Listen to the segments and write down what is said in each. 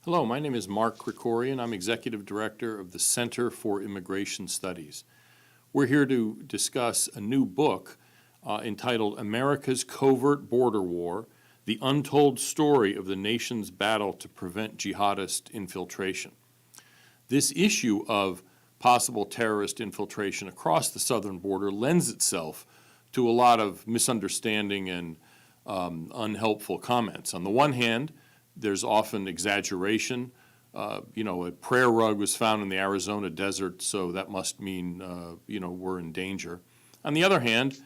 Hello, my name is Mark Krikorian. I'm Executive Director of the Center for Immigration Studies. We're here to discuss a new book entitled America's Covert Border War, The Untold Story of the Nation's Battle to Prevent Jihadist Infiltration. This issue of possible terrorist infiltration across the southern border lends itself to a lot of misunderstanding and unhelpful comments. On the one hand, there's often exaggeration. A prayer rug was found in the Arizona desert, so that must mean, we're in danger. On the other hand,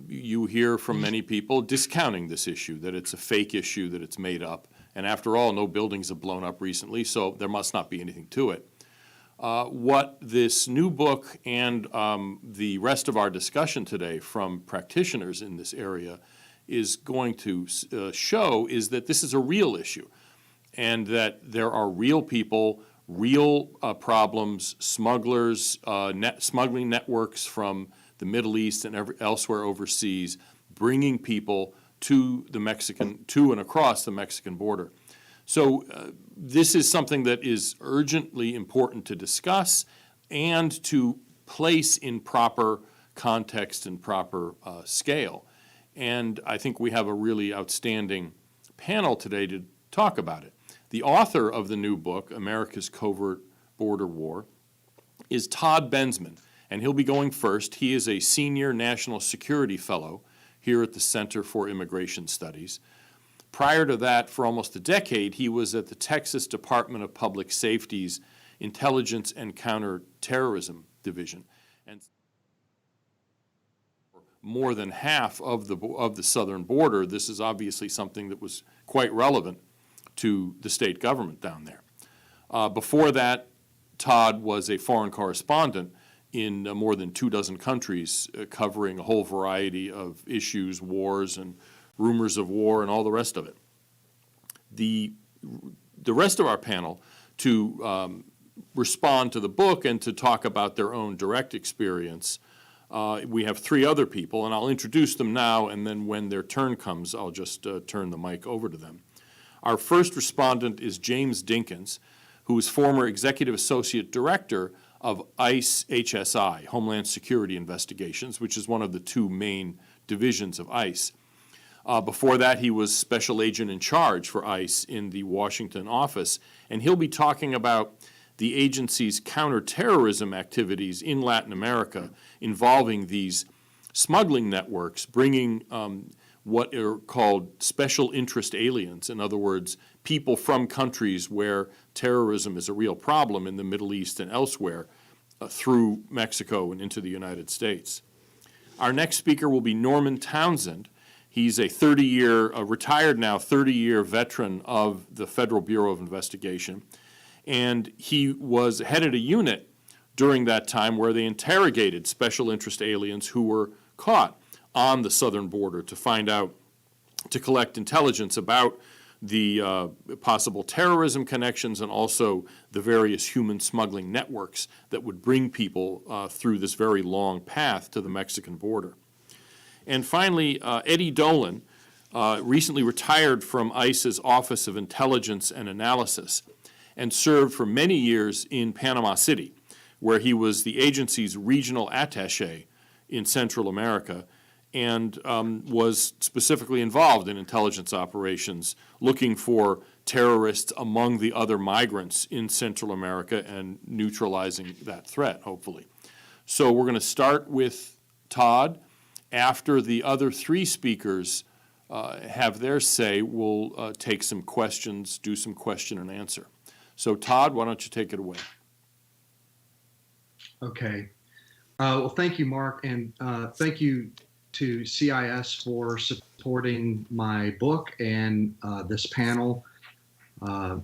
you hear from many people discounting this issue, that it's a fake issue, that it's made up. And after all, no buildings have blown up recently, so there must not be anything to it. What this new book and the rest of our discussion today from practitioners in this area is going to show is that this is a real issue and that there are real people, real problems, smugglers, smuggling networks from the Middle East and elsewhere overseas, bringing people to and across the Mexican border. So this is something that is urgently important to discuss and to place in proper context and proper scale. And I think we have a really outstanding panel today to talk about it. The author of the new book, America's Covert Border War, is Todd Bensman, and he'll be going first. He is a senior national security fellow here at the Center for Immigration Studies. Prior to that, for almost a decade, he was at the Texas Department of Public Safety's Intelligence and Counter-terrorism Division. And more than half of the southern border, this is obviously something that was quite relevant to the state government down there. Before that, Todd was a foreign correspondent in more than 24 countries, covering a whole variety of issues, wars and rumors of war and all the rest of it. The rest of our panel to respond to the book and to talk about their own direct experience, we have three other people, and I'll introduce them now, and then when their turn comes, I'll just turn the mic over to them. Our first respondent is James Dinkins, who is former Executive Associate Director of ICE HSI, Homeland Security Investigations, which is one of the two main divisions of ICE. Before that, he was Special Agent in Charge for ICE in the Washington office, and he'll be talking about the agency's counterterrorism activities in Latin America involving these smuggling networks, bringing what are called special interest aliens. In other words, people from countries where terrorism is a real problem in the Middle East and elsewhere through Mexico and into the United States. Our next speaker will be Norman Townsend. He's a retired now 30-year veteran of the Federal Bureau of Investigation. And he headed a unit during that time where they interrogated special interest aliens who were caught on the southern border to collect intelligence about the possible terrorism connections and also the various human smuggling networks that would bring people through this very long path to the Mexican border. And finally, Eddie Dolan recently retired from ICE's Office of Intelligence and Analysis and served for many years in Panama City, where he was the agency's regional attaché in Central America and was specifically involved in intelligence operations looking for terrorists among the other migrants in Central America and neutralizing that threat, hopefully. So we're going to start with Todd. After the other three speakers have their say, we'll take some questions, do some question and answer. So Todd, why don't you take it away? Okay. Well, thank you, Mark, and thank you to CIS for supporting my book and this panel.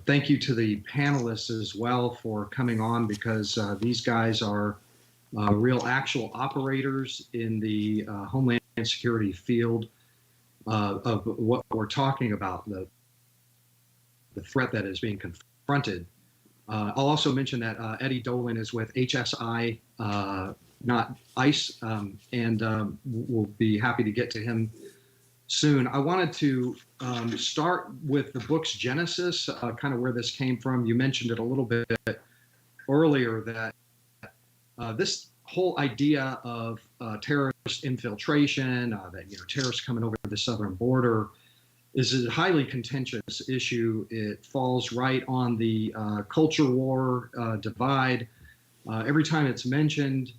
Thank you to the panelists as well for coming on, because these guys are real actual operators in the Homeland Security field of what we're talking about, the threat that is being confronted. I'll also mention that Eddie Dolan is with HSI, not ICE, and we'll be happy to get to him soon. I wanted to start with the book's genesis, kind of where this came from. You mentioned it a little bit earlier that this whole idea of terrorist infiltration, that terrorists coming over the southern border, is a highly contentious issue. It falls right on the culture war divide. Every time it's mentioned,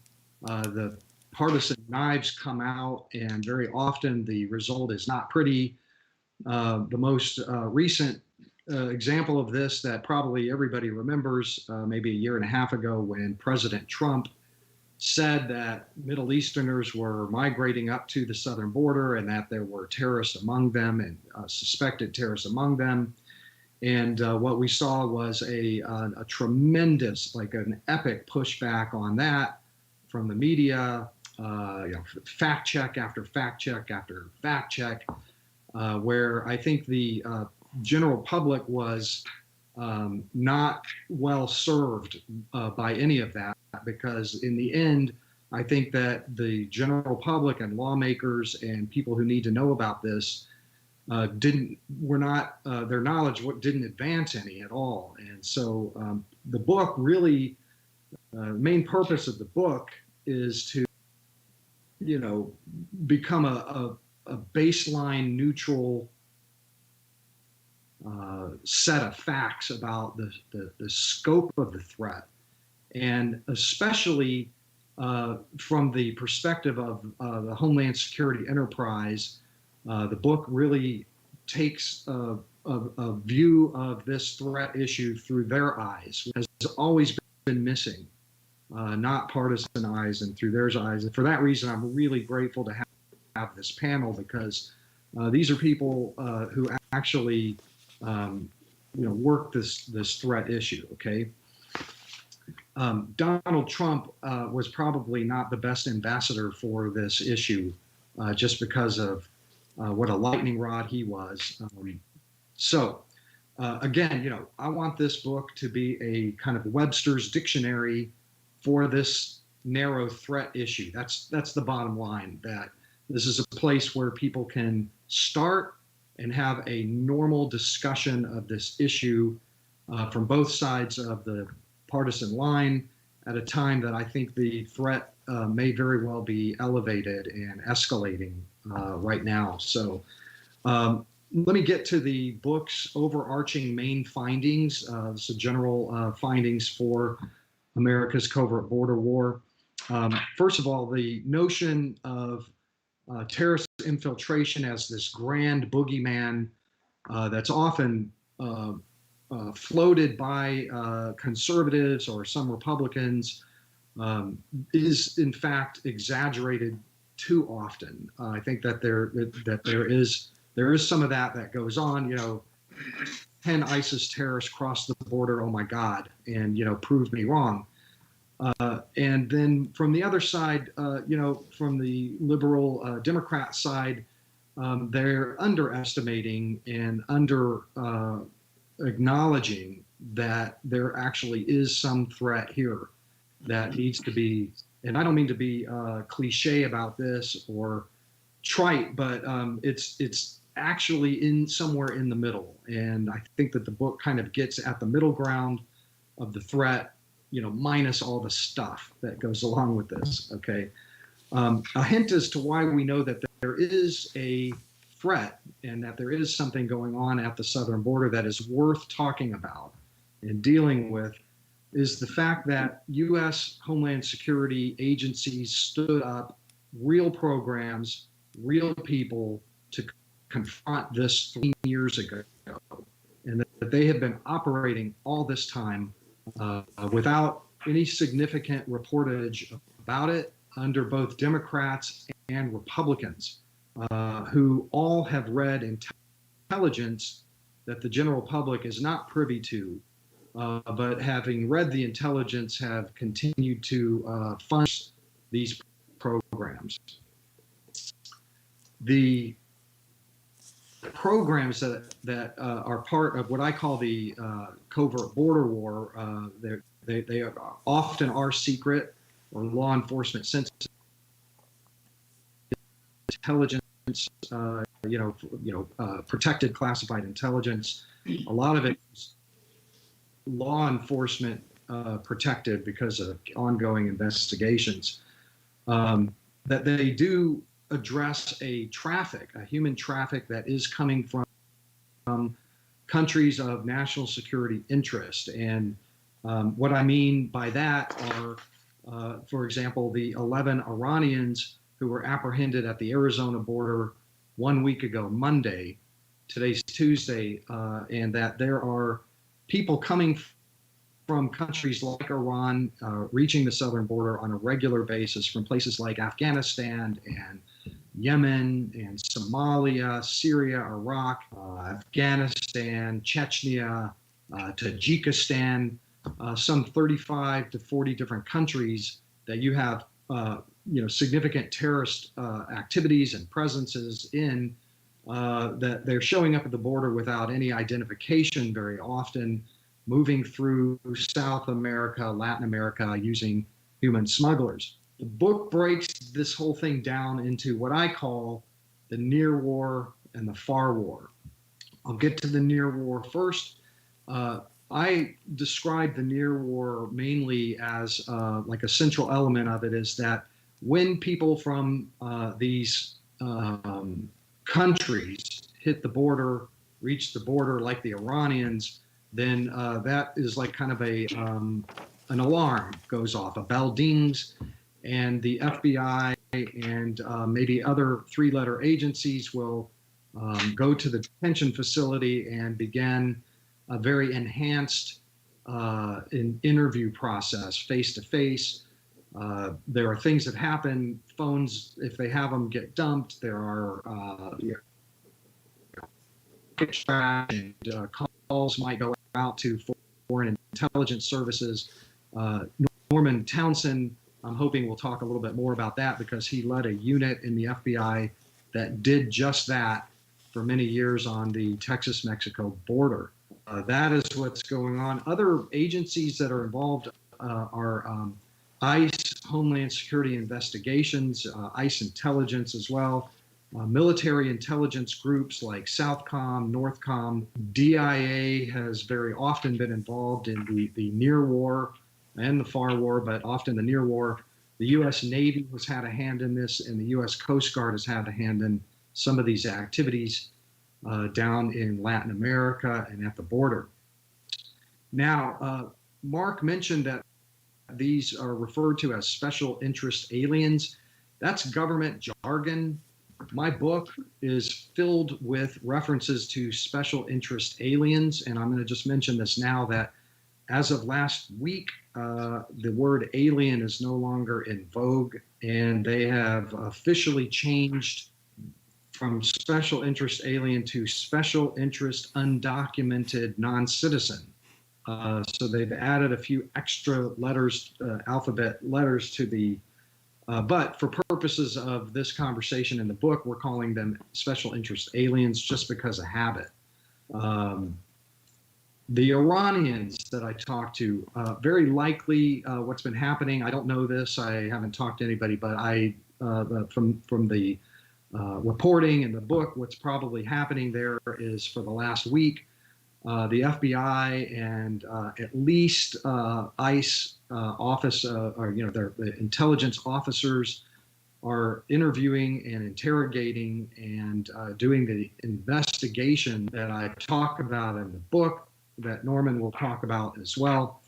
the partisan knives come out, and very often the result is not pretty. The most recent example of this that probably everybody remembers, maybe a year and a half ago, when President Trump said that Middle Easterners were migrating up to the southern border and that there were terrorists among them and suspected terrorists among them. And what we saw was a tremendous, like an epic pushback on that from the media, fact check after fact check after fact check, where I think the general public was not well served by any of that, because in the end, I think that the general public and lawmakers and people who need to know about this their knowledge didn't advance any at all. And so the book really, main purpose of the book is to, become a baseline neutral set of facts about the scope of the threat, and especially from the perspective of the Homeland Security enterprise. The book really takes a view of this threat issue through their eyes, which has always been missing, not partisan eyes, and through their eyes. And for that reason, I'm really grateful to have this panel, because these are people who actually work this threat issue. Okay. Donald Trump was probably not the best ambassador for this issue, just because of what a lightning rod he was. Again, I want this book to be a kind of Webster's dictionary for this narrow threat issue. That's the bottom line, that this is a place where people can start and have a normal discussion of this issue from both sides of the partisan line, at a time that I think the threat may very well be elevated and escalating right now. So let me get to the book's overarching main findings, so general findings for America's Covert Border War. First of all, the notion of terrorist infiltration as this grand boogeyman that's often floated by conservatives or some Republicans is in fact exaggerated too often. I think that there is some of that goes on. 10 ISIS terrorists crossed the border. Oh my God! And prove me wrong. And then from the other side, from the liberal Democrat side, they're underestimating and acknowledging that there actually is some threat here that needs to be, and I don't mean to be cliche about this or trite, but it's actually somewhere in the middle. And I think that the book kind of gets at the middle ground of the threat, minus all the stuff that goes along with this. Okay. A hint as to why we know that there is a threat and that there is something going on at the southern border that is worth talking about and dealing with is the fact that U.S. Homeland Security agencies stood up real programs, real people to confront this 3 years ago, and that they have been operating all this time without any significant reportage about it under both Democrats and Republicans, who all have read intelligence that the general public is not privy to, but having read the intelligence have continued to fund these programs. The programs that are part of what I call the Covert Border War, they often are secret or law enforcement sensitive intelligence protected classified intelligence. A lot of it is law enforcement protected because of ongoing investigations. That they do address a human traffic that is coming from countries of national security interest. And what I mean by that are, for example, the 11 Iranians who were apprehended at the Arizona border 1 week ago, Monday. Today's Tuesday, and that there are people coming from countries like Iran reaching the southern border on a regular basis from places like Afghanistan and Yemen and Somalia, Syria, Iraq, Afghanistan, Chechnya, Tajikistan, some 35 to 40 different countries that you have significant terrorist activities and presences in, that they're showing up at the border without any identification very often, moving through South America, Latin America, using human smugglers. The book breaks this whole thing down into what I call the near war and the far war. I'll get to the near war first. I describe the near war mainly as like a central element of it is that when people from these countries hit the border, reach the border like the Iranians, then that is like kind of an alarm goes off, a bell dings, and the FBI and maybe other three-letter agencies will go to the detention facility and begin a very enhanced interview process, face-to-face. There are things that happen. Phones, if they have them, get dumped. There are and calls might go out to foreign intelligence services. Norman Townsend, I'm hoping we'll talk a little bit more about that because he led a unit in the FBI that did just that for many years on the Texas-Mexico border. That is what's going on. Other agencies that are involved are ICE, Homeland Security Investigations, ICE Intelligence as well, military intelligence groups like Southcom, Northcom. DIA has very often been involved in the near war and the far war, but often the near war. The U.S. Navy has had a hand in this, and the U.S. Coast Guard has had a hand in some of these activities down in Latin America and at the border. Now, Mark mentioned that these are referred to as special interest aliens. That's government jargon. My book is filled with references to special interest aliens, and I'm going to just mention this now that as of last week, the word alien is no longer in vogue, and they have officially changed from special interest alien to special interest undocumented non-citizen. So they've added a few extra letters, alphabet letters to the, but for purposes of this conversation in the book, we're calling them special interest aliens just because of habit. The Iranians that I talked to, very likely what's been happening, I don't know this, I haven't talked to anybody, but from the reporting in the book, what's probably happening there is for the last week, the FBI and at least ICE office, or their intelligence officers are interviewing and interrogating and doing the investigation that I talk about in the book, that Norman will talk about as well,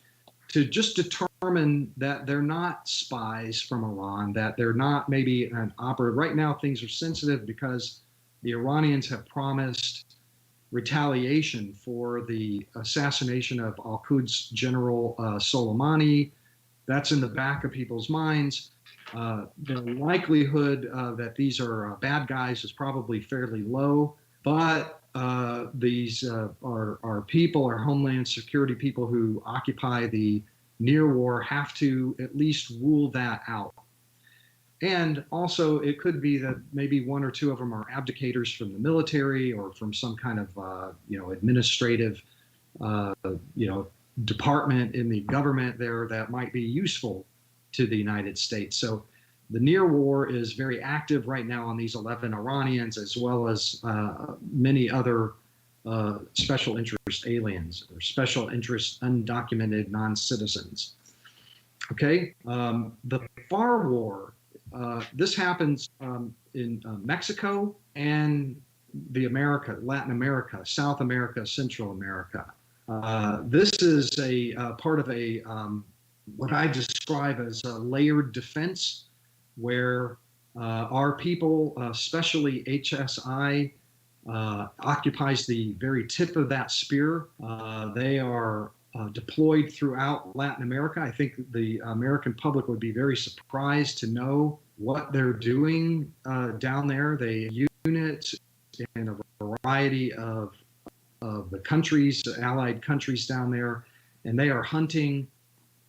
to just determine that they're not spies from Iran, that they're not maybe an operative. Right now, things are sensitive because the Iranians have promised retaliation for the assassination of Al-Quds General Soleimani. That's in the back of people's minds. The likelihood that these are bad guys is probably fairly low, but these are people, are Homeland Security people who occupy the near war have to at least rule that out. And also, it could be that maybe one or two of them are abdicators from the military or from some kind of, administrative, department in the government there that might be useful to the United States. So The near war is very active right now on these 11 Iranians, as well as many other special interest aliens or special interest undocumented non-citizens. Okay, the far war, this happens in Mexico and Latin America, South America, Central America. This is a part of a what I describe as a layered defense, where our people, especially HSI, occupies the very tip of that spear. They are deployed throughout Latin America. I think the American public would be very surprised to know what they're doing down there. They units in a variety of the countries, allied countries down there, and they are hunting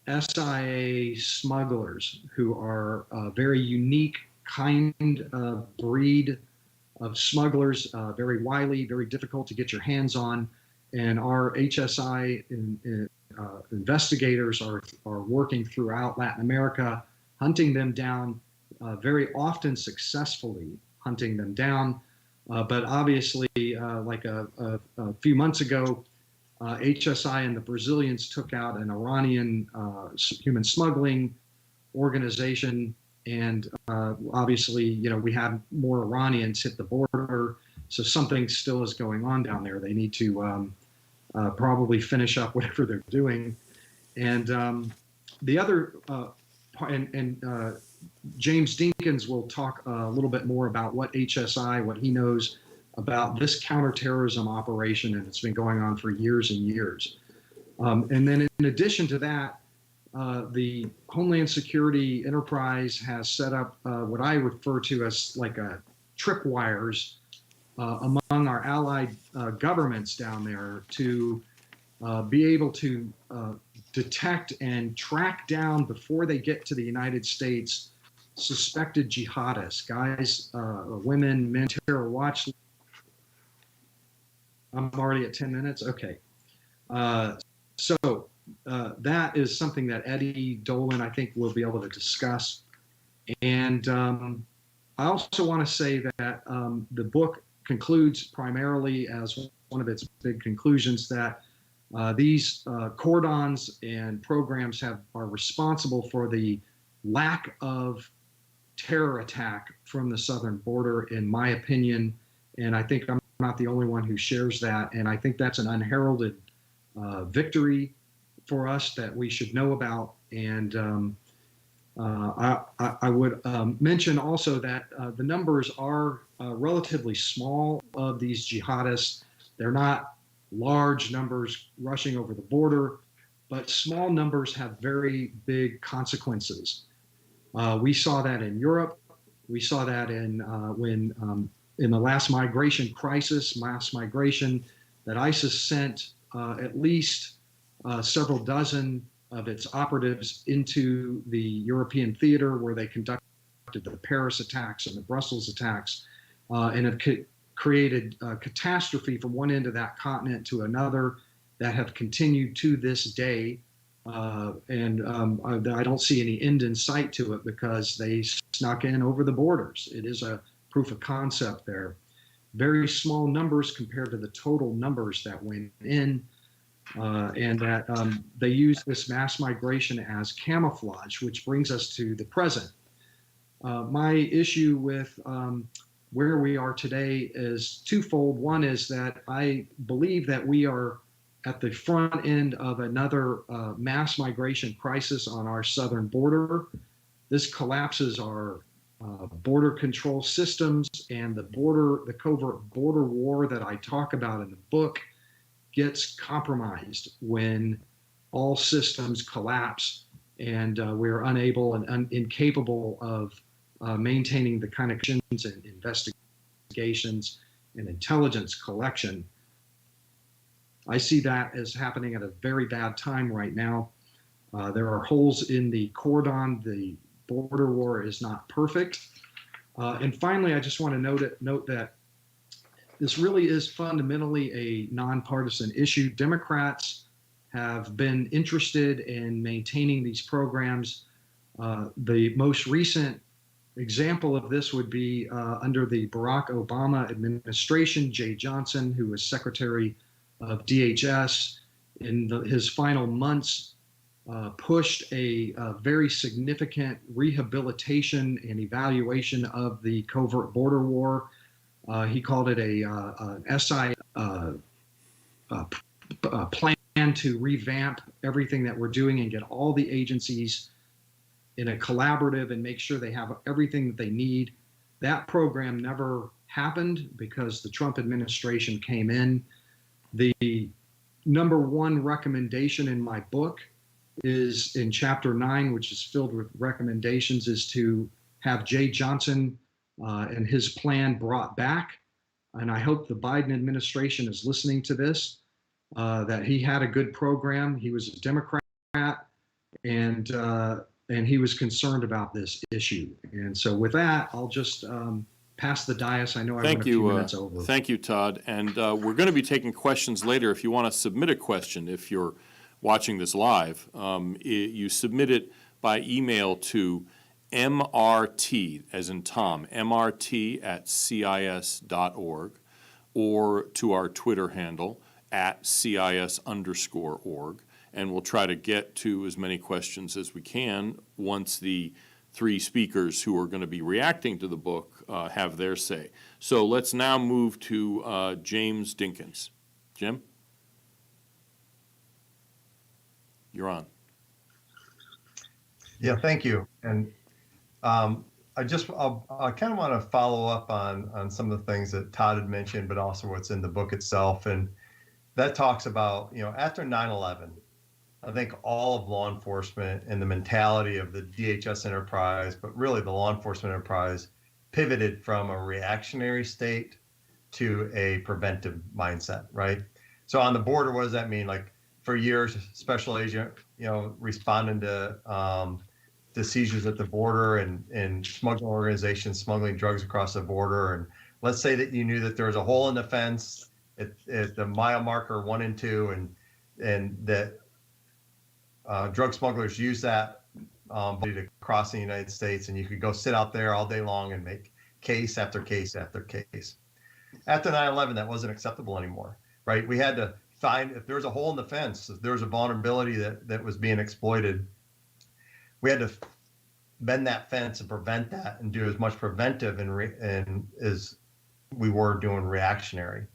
SIA smugglers who are a very unique kind of breed of smugglers, very wily, very difficult to get your hands on. And our HSI investigators are working throughout Latin America, hunting them down, very often successfully hunting them down. But obviously, like a few months ago, HSI and the Brazilians took out an Iranian human smuggling organization. And obviously, you know, we have more Iranians hit the border. So something still is going on down there. They need to probably finish up whatever they're doing. And the other James Dinkins will talk a little bit more about what HSI, what he knows about this counterterrorism operation, and it's been going on for years and years. And then in addition to that, the Homeland Security Enterprise has set up what I refer to as like a tripwires among our allied governments down there to be able to detect and track down before they get to the United States suspected jihadists, guys, women, men, terror watch. I'm already at 10 minutes. Okay. So that is something that Eddie Dolan, I think, will be able to discuss. And I also want to say that the book concludes primarily as one of its big conclusions that these cordons and programs are responsible for the lack of terror attack from the southern border, in my opinion. And I think I'm not the only one who shares that. And I think that's an unheralded victory for us that we should know about. And I would mention also that the numbers are relatively small of these jihadists. They're not large numbers rushing over the border, but small numbers have very big consequences. We saw that in Europe. We saw that in the last migration crisis, mass migration, that ISIS sent at least several dozen of its operatives into the European theater, where they conducted the Paris attacks and the Brussels attacks, and have created catastrophe from one end of that continent to another that have continued to this day. And I don't see any end in sight to it, because they snuck in over the borders. It is a proof of concept there. Very small numbers compared to the total numbers that went in, and that they use this mass migration as camouflage, which brings us to the present. My issue with where we are today is twofold. One is that I believe that we are at the front end of another mass migration crisis on our southern border. This collapses our border control systems, and the covert border war that I talk about in the book gets compromised when all systems collapse and we're unable and incapable of maintaining the kind of actions and investigations and intelligence collection. I see that as happening at a very bad time right now. There are holes in the cordon. The border war is not perfect. And finally, I just want to note that this really is fundamentally a nonpartisan issue. Democrats have been interested in maintaining these programs. The most recent example of this would be under the Barack Obama administration, Jay Johnson, who was Secretary of DHS, in his final months, pushed a very significant rehabilitation and evaluation of the Covert Border War. He called it an SI plan to revamp everything that we're doing and get all the agencies in a collaborative and make sure they have everything that they need. That program never happened because the Trump administration came in. The number one recommendation in my book is in chapter 9, which is filled with recommendations, is to have Jay Johnson and his plan brought back. And I hope the Biden administration is listening to this, that he had a good program. He was a Democrat, and he was concerned about this issue. And so with that, I'll just pass the dais. I know I went a few minutes over. Thank you, Todd. And we're going to be taking questions later. If you want to submit a question, if you're watching this live, you submit it by email to MRT, as in Tom, MRT@CIS.org, or to our Twitter handle @CIS_org. And we'll try to get to as many questions as we can once the three speakers who are going to be reacting to the book have their say. So let's now move to James Dinkins. Jim? You're on. Yeah, thank you. And I kind of want to follow up on some of the things that Todd had mentioned, but also what's in the book itself. And that talks about, after 9/11, I think all of law enforcement and the mentality of the DHS enterprise, but really the law enforcement enterprise, pivoted from a reactionary state to a preventive mindset, right? So on the border, what does that mean? Like for years, special agent, responding to seizures at the border and smuggling organizations smuggling drugs across the border. And let's say that you knew that there was a hole in the fence at the mile marker 1 and 2, and that drug smugglers use that to cross the United States, and you could go sit out there all day long and make case after case after case. After 9/11, that wasn't acceptable anymore, right? We had to find, if there was a hole in the fence, if there was a vulnerability that was being exploited, we had to bend that fence and prevent that and do as much preventive and as we were doing reactionary.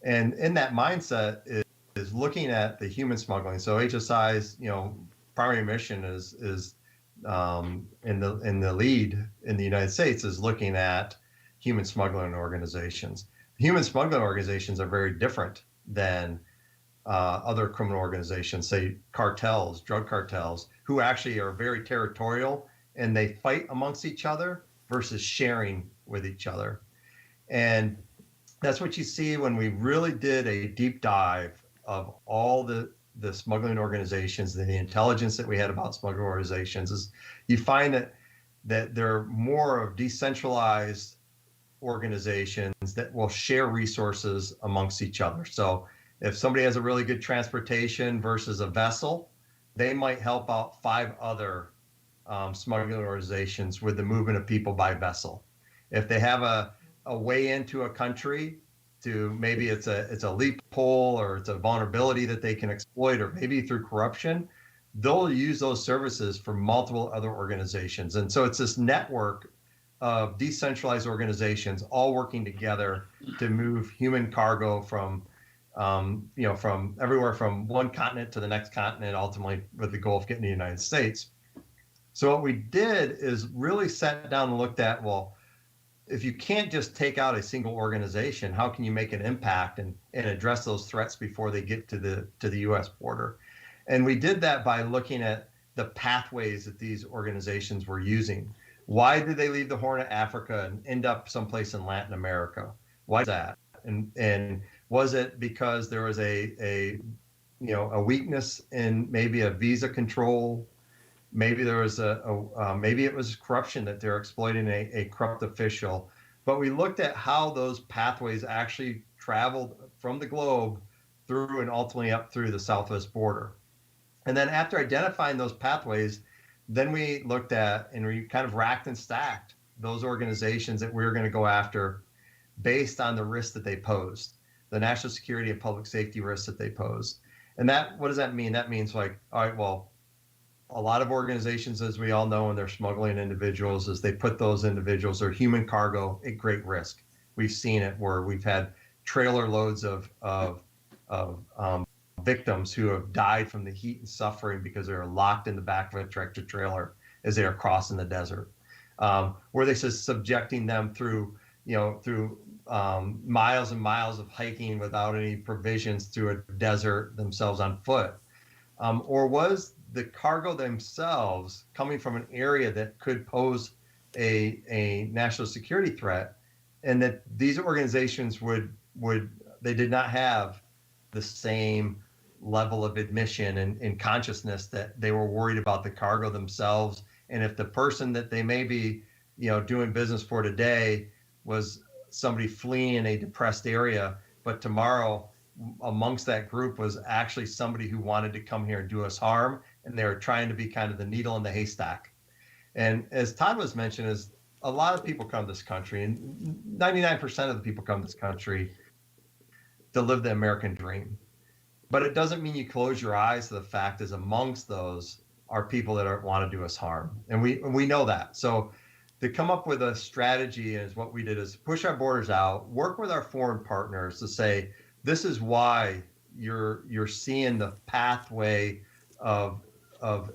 And in that mindset is looking at the human smuggling. So HSI's, primary mission is in the lead in the United States is looking at human smuggling organizations. Human smuggling organizations are very different than other criminal organizations, say cartels, drug cartels, who actually are very territorial and they fight amongst each other versus sharing with each other. And that's what you see when we really did a deep dive of all the smuggling organizations, the intelligence that we had about smuggling organizations, is you find that they're more of decentralized organizations that will share resources amongst each other. So if somebody has a really good transportation versus a vessel, they might help out 5 other smuggling organizations with the movement of people by vessel. If they have a way into a country, to maybe it's a loophole or it's a vulnerability that they can exploit, or maybe through corruption, they'll use those services for multiple other organizations. And so it's this network of decentralized organizations all working together to move human cargo from from everywhere from one continent to the next continent, ultimately with the goal of getting to the United States. So what we did is really sat down and looked at, well, if you can't just take out a single organization, how can you make an impact and address those threats before they get to the U.S. border? And we did that by looking at the pathways that these organizations were using. Why did they leave the Horn of Africa and end up someplace in Latin America? Why is that? And was it because there was a weakness in maybe a visa control? Maybe there was maybe it was corruption that they're exploiting a corrupt official. But we looked at how those pathways actually traveled from the globe through and ultimately up through the southwest border. And then after identifying those pathways, then we looked at and we kind of racked and stacked those organizations that we were going to go after based on the risks that they posed, the national security and public safety risks that they posed. And that, what does that mean? That means like, all right, well, a lot of organizations, as we all know, when they're smuggling individuals, is they put those individuals or human cargo at great risk. We've seen it where we've had trailer loads of victims who have died from the heat and suffering because they were locked in the back of a tractor trailer as they are crossing the desert. Where they said subjecting them through, through miles and miles of hiking without any provisions through a desert themselves on foot. Or was the cargo themselves coming from an area that could pose a national security threat, and that these organizations they did not have the same level of admission and consciousness that they were worried about the cargo themselves. And if the person that they may be, doing business for today was somebody fleeing in a depressed area, but tomorrow amongst that group was actually somebody who wanted to come here and do us harm, and they were trying to be kind of the needle in the haystack. And as Todd was mentioning, is a lot of people come to this country, and 99% of the people come to this country to live the American dream. But it doesn't mean you close your eyes to the fact is amongst those are people that want to do us harm. And we know that. So to come up with a strategy is what we did, is push our borders out, work with our foreign partners to say, this is why you're seeing the pathway of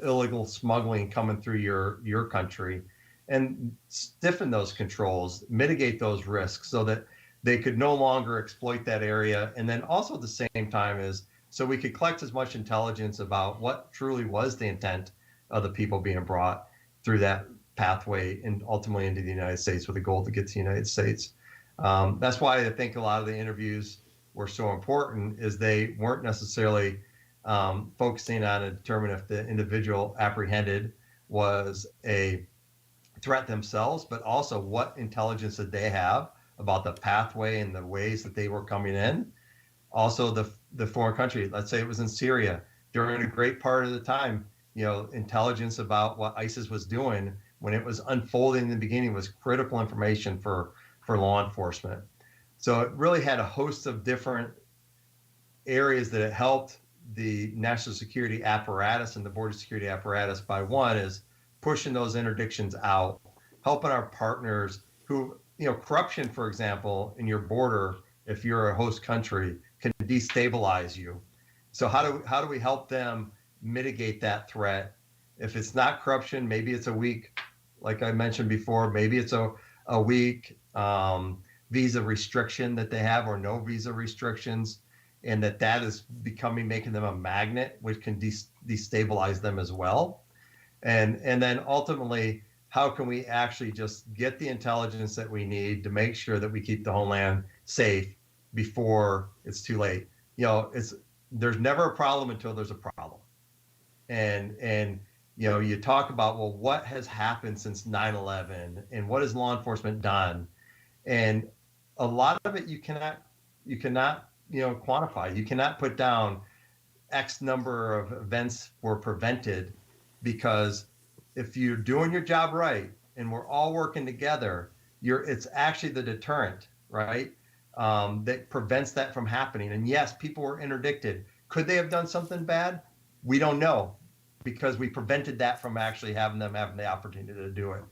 illegal smuggling coming through your country, and stiffen those controls, mitigate those risks so that they could no longer exploit that area. And then also at the same time is so we could collect as much intelligence about what truly was the intent of the people being brought through that pathway and ultimately into the United States with a goal to get to the United States. That's why I think a lot of the interviews were so important, is they weren't necessarily focusing on to determine if the individual apprehended was a threat themselves, but also what intelligence did they have about the pathway and the ways that they were coming in. Also the foreign country, let's say it was in Syria, during a great part of the time, intelligence about what ISIS was doing when it was unfolding in the beginning was critical information for law enforcement. So it really had a host of different areas that it helped the national security apparatus and the border security apparatus by. One is pushing those interdictions out, helping our partners who, corruption, for example, in your border, if you're a host country, can destabilize you. So how do we help them mitigate that threat? If it's not corruption, maybe it's a weak, like I mentioned before, maybe it's a weak visa restriction that they have, or no visa restrictions, and that is making them a magnet, which can destabilize them as well. And then ultimately, how can we actually just get the intelligence that we need to make sure that we keep the homeland safe before it's too late? There's never a problem until there's a problem. And you talk about, well, what has happened since 9/11 and what has law enforcement done? And a lot of it you cannot quantify. You cannot put down X number of events were prevented, because if you're doing your job right and we're all working together, it's actually the deterrent, right? That prevents that from happening. And yes, people were interdicted. Could they have done something bad? We don't know, because we prevented that from actually having the opportunity to do it.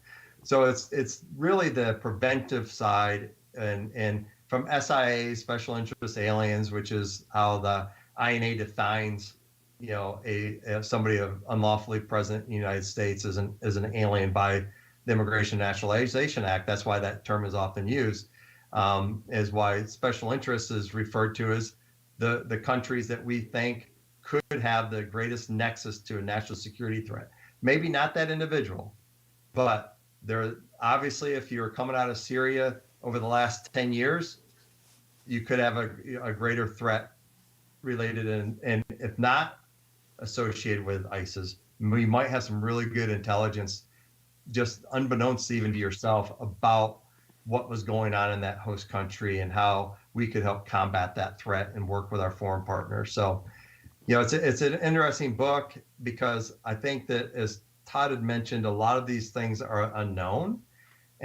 So it's really the preventive side, and from SIA, special interest aliens, which is how the INA defines, somebody unlawfully present in the United States as an alien by the Immigration and Naturalization Act. That's why that term is often used, is why special interest is referred to as the countries that we think could have the greatest nexus to a national security threat. Maybe not that individual, but there obviously, if you're coming out of Syria over the last 10 years, you could have a greater threat related, and if not associated with ISIS, we might have some really good intelligence, just unbeknownst even to yourself, about what was going on in that host country and how we could help combat that threat and work with our foreign partners. So, it's an interesting book, because I think that, as Todd had mentioned, a lot of these things are unknown,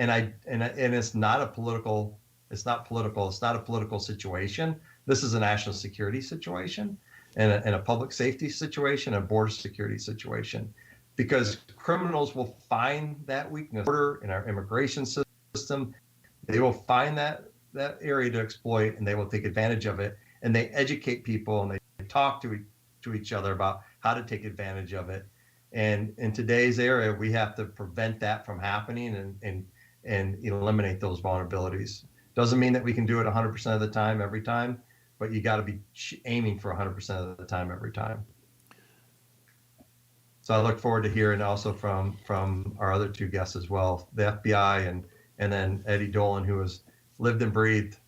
and it's not a political, it's not a political situation. This is a national security situation and a public safety situation, a border security situation, because criminals will find that weakness in our immigration system. They will find that area to exploit, and they will take advantage of it. And they educate people, and they talk to each other about how to take advantage of it. And in today's era, we have to prevent that from happening and eliminate those vulnerabilities. Doesn't mean that we can do it 100% of the time, every time, but you got to be aiming for 100% of the time, every time. So I look forward to hearing also from our other two guests as well, the FBI and then Eddie Dolan, who has lived and breathed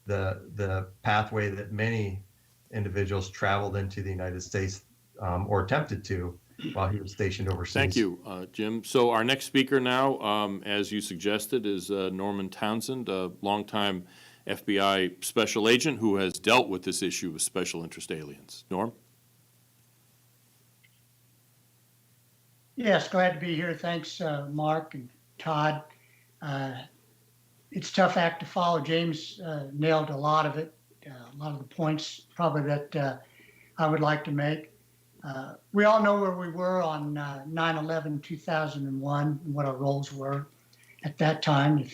the pathway that many individuals traveled into the United States or attempted to while he was stationed overseas. Thank you, Jim. So our next speaker now, as you suggested, is Norman Townsend, a longtime FBI special agent who has dealt with this issue of special interest aliens. Norm? Yes, glad to be here. Thanks, Mark and Todd. It's a tough act to follow. James nailed a lot of it, a lot of the points probably that I would like to make. We all know where we were on 9/11/2001 and what our roles were at that time.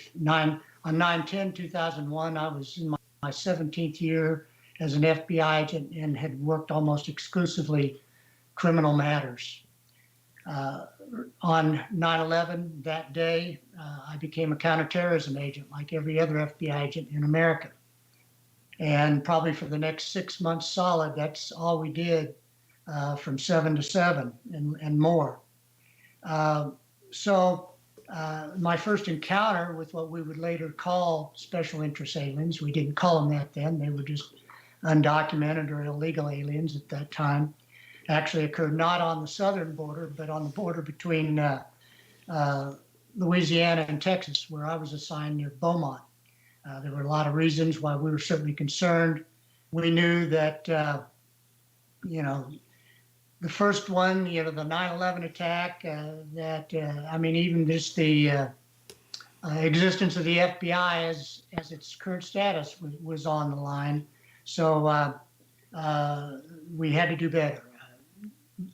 On 9/10/2001, I was in my 17th year as an FBI agent and had worked almost exclusively criminal matters. On 9/11 that day, I became a counterterrorism agent like every other FBI agent in America. And probably for the next 6 months solid, that's all we did from 7 to 7 and more. So my first encounter with what we would later call special interest aliens, we didn't call them that then, they were just undocumented or illegal aliens at that time, actually occurred not on the southern border, but on the border between Louisiana and Texas, where I was assigned near Beaumont. There were a lot of reasons why we were certainly concerned. We knew that, the first one, the 9/11 attack, even just the existence of the FBI as its current status was on the line. So we had to do better.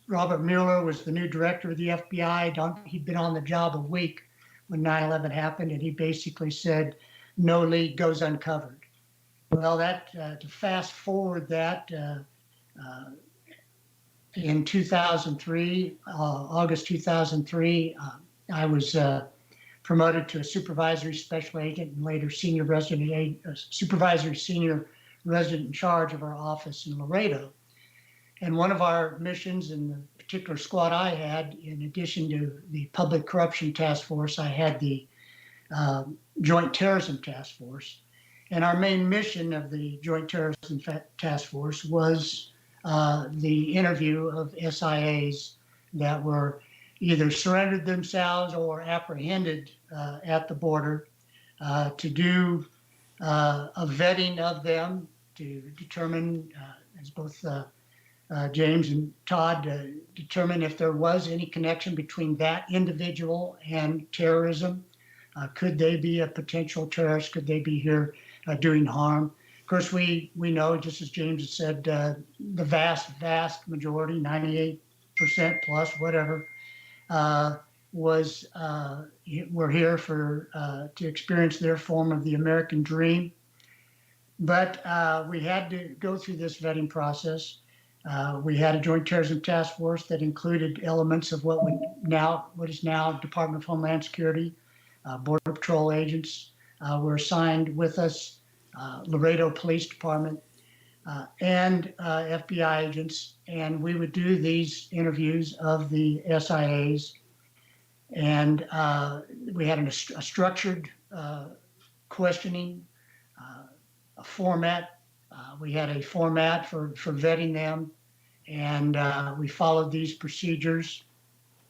Robert Mueller was the new director of the FBI. He'd been on the job a week when 9/11 happened, and he basically said, no lead goes uncovered. Well, to fast forward that, in 2003, August 2003, I was promoted to a supervisory special agent and later supervisory senior resident in charge of our office in Laredo. And one of our missions in the particular squad I had, in addition to the Public Corruption Task Force, I had the Joint Terrorism Task Force. And our main mission of the Joint Terrorism Task Force was the interview of SIAs that were either surrendered themselves or apprehended at the border, to do a vetting of them to determine, as both James and Todd determine if there was any connection between that individual and terrorism. Could they be a potential terrorist? Could they be here doing harm? Of course, we know, just as James has said, the vast majority, 98% plus, whatever, were here to experience their form of the American dream. But we had to go through this vetting process. We had a Joint Terrorism Task Force that included elements of what is now Department of Homeland Security. Border Patrol agents were assigned with us, Laredo Police Department, and FBI agents, and we would do these interviews of the SIAs. And we had a structured questioning, a format. We had a format for vetting them, and we followed these procedures.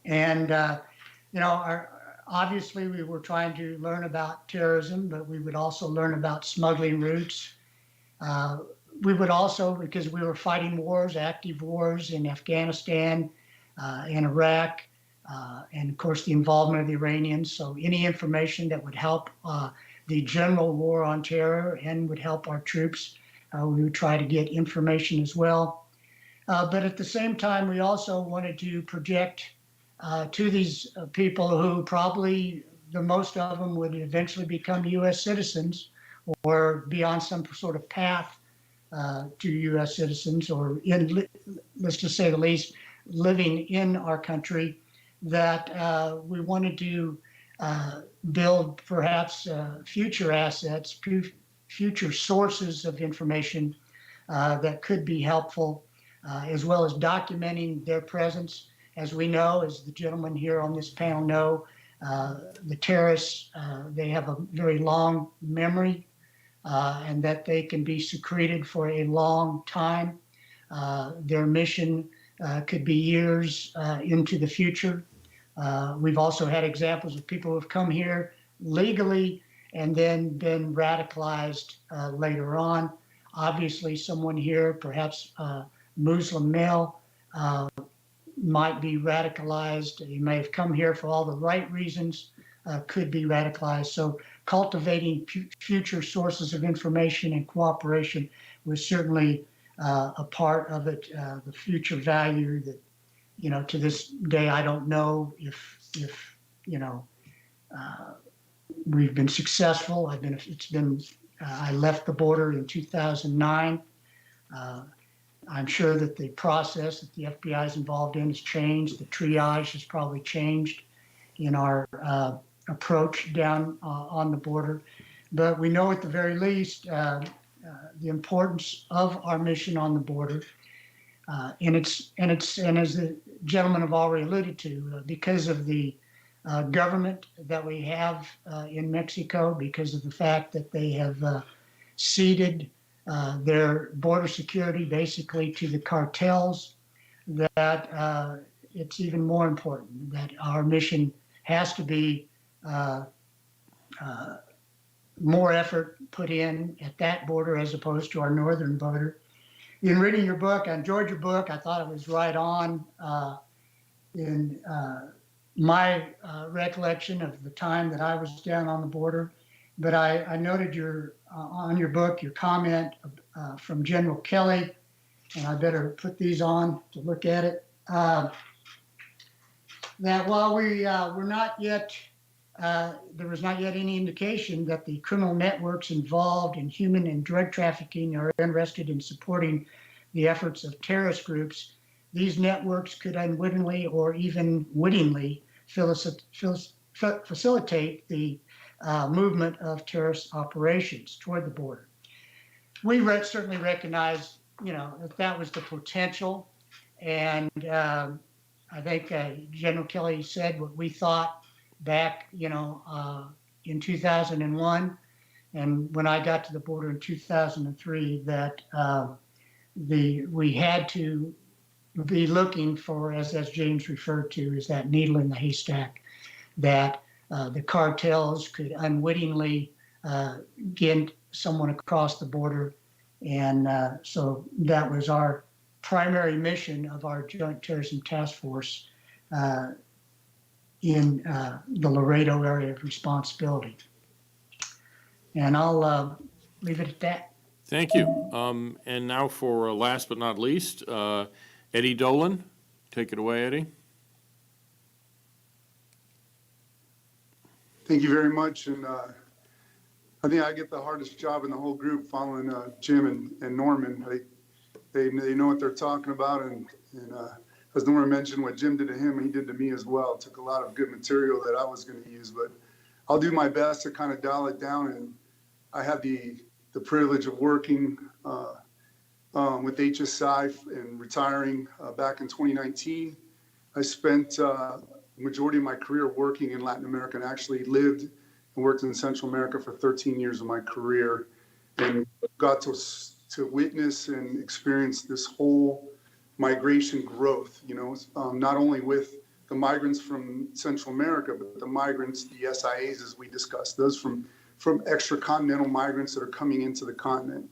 And obviously, we were trying to learn about terrorism, but we would also learn about smuggling routes. We would also, because we were fighting wars, active wars in Afghanistan, in Iraq, and of course the involvement of the Iranians. So any information that would help the general war on terror and would help our troops, we would try to get information as well. But at the same time, we also wanted to project to these people who probably the most of them would eventually become U.S. citizens or be on some sort of path to U.S. citizens, or let's just say the least, living in our country, that we wanted to build perhaps future assets, future sources of information that could be helpful, as well as documenting their presence. As we know, as the gentlemen here on this panel know, the terrorists, they have a very long memory, and that they can be secreted for a long time. Their mission could be years into the future. We've also had examples of people who have come here legally and then been radicalized later on. Obviously, someone here, perhaps Muslim male, might be radicalized. He may have come here for all the right reasons, could be radicalized. So cultivating future sources of information and cooperation was certainly a part of it, the future value that, you know, to this day, I don't know if you know, we've been successful. I left the border in 2009. I'm sure that the process that the FBI is involved in has changed. The triage has probably changed in our approach down on the border. But we know at the very least the importance of our mission on the border. And as the gentlemen have already alluded to, because of the government that we have in Mexico, because of the fact that they have ceded their border security basically to the cartels, that it's even more important that our mission has to be more effort put in at that border as opposed to our northern border. In reading your book, I enjoyed your book. I thought it was right on in my recollection of the time that I was down on the border. But I noted on your book, your comment from General Kelly, and I better put these on to look at it, that while we were not yet, there was not yet any indication that the criminal networks involved in human and drug trafficking are interested in supporting the efforts of terrorist groups, these networks could unwittingly or even wittingly facilitate the movement of terrorist operations toward the border. We certainly recognize, you know, that was the potential, and I think General Kelly said what we thought back, you know, in 2001, and when I got to the border in 2003, that we had to be looking for, as James referred to, is that needle in the haystack, that the cartels could unwittingly get someone across the border. And so that was our primary mission of our Joint Terrorism Task Force in the Laredo area of responsibility. And I'll leave it at that. Thank you. And now for last but not least, Eddie Dolan. Take it away, Eddie. Thank you very much. And I think I get the hardest job in the whole group following Jim and Norman. They know what they're talking about. And as Norman mentioned, what Jim did to him, he did to me as well. Took a lot of good material that I was going to use, but I'll do my best to kind of dial it down. And I had the privilege of working with HSI and retiring back in 2019. I spent the majority of my career working in Latin America, and actually lived and worked in Central America for 13 years of my career, and got to witness and experience this whole migration growth, you know, not only with the migrants from Central America, but the migrants, the SIAs, as we discussed, those from extracontinental migrants that are coming into the continent.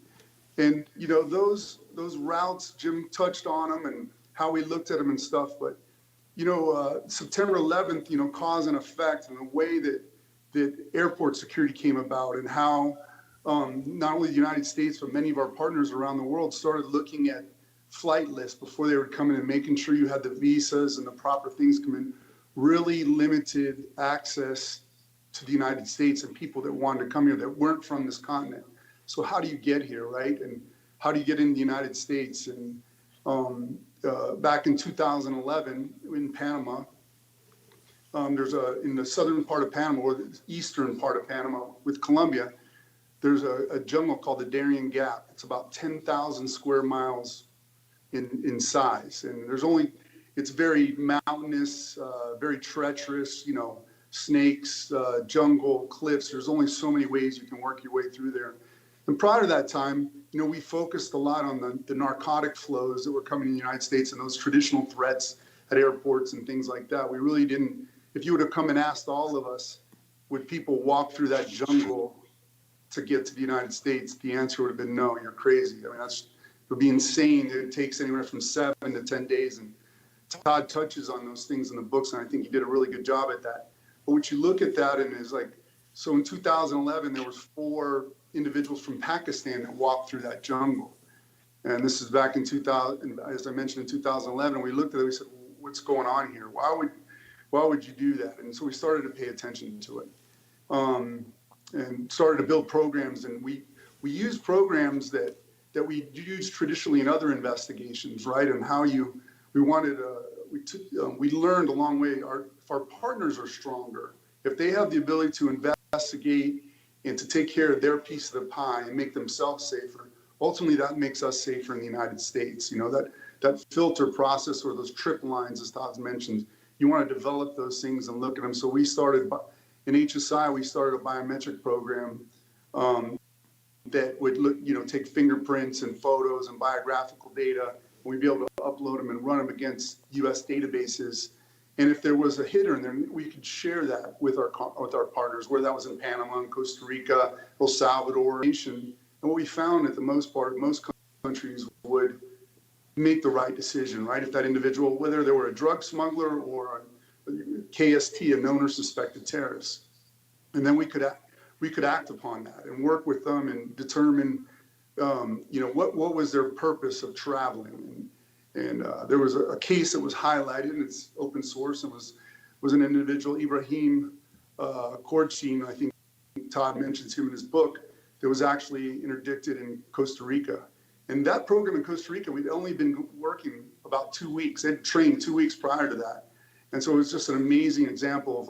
And, you know, those routes, Jim touched on them and how we looked at them and stuff, but September 11th, cause and effect, and the way that airport security came about, and how not only the United States, but many of our partners around the world started looking at flight lists before they would come in and making sure you had the visas and the proper things come in, really limited access to the United States and people that wanted to come here that weren't from this continent. So how do you get here, right? And how do you get into the United States? And back in 2011 in Panama, in the southern part of Panama, or the eastern part of Panama with Colombia, there's a jungle called the Darien Gap. It's about 10,000 square miles in size. And it's very mountainous, very treacherous, snakes, jungle, cliffs. There's only so many ways you can work your way through there. And prior to that time, we focused a lot on the narcotic flows that were coming in the United States and those traditional threats at airports and things like that. We really didn't, if you would have come and asked all of us, would people walk through that jungle to get to the United States? The answer would have been no, you're crazy. I mean, it would be insane. It takes anywhere from 7 to 10 days. And Todd touches on those things in the books, and I think he did a really good job at that. But what you look at that and is like, so in 2011, there was 4 individuals from Pakistan that walked through that jungle. And this is back in 2000, as I mentioned, in 2011, we looked at it, we said, what's going on here? Why would you do that? And so we started to pay attention to it, and started to build programs. And we use programs that we use traditionally in other investigations, right? And how we learned a long way. If our partners are stronger, if they have the ability to investigate and to take care of their piece of the pie and make themselves safer, ultimately that makes us safer in the United States. That filter process, or those trip lines, as Todd's mentioned, you want to develop those things and look at them. So we started, in HSI, we started a biometric program that would take fingerprints and photos and biographical data, and we'd be able to upload them and run them against U.S. databases. And if there was a hitter in there, we could share that with our partners, whether that was in Panama, in Costa Rica, El Salvador, and what we found, at the most part, most countries would make the right decision, right? If that individual, whether they were a drug smuggler or a KST, a known or suspected terrorist, and then we could act upon that and work with them and determine, what was their purpose of traveling. And there was a case that was highlighted, and it's open source, and was an individual, Ibrahim Kordshin, I think Todd mentions him in his book, that was actually interdicted in Costa Rica. And that program in Costa Rica, we'd only been working about 2 weeks. They'd trained 2 weeks prior to that. And so it was just an amazing example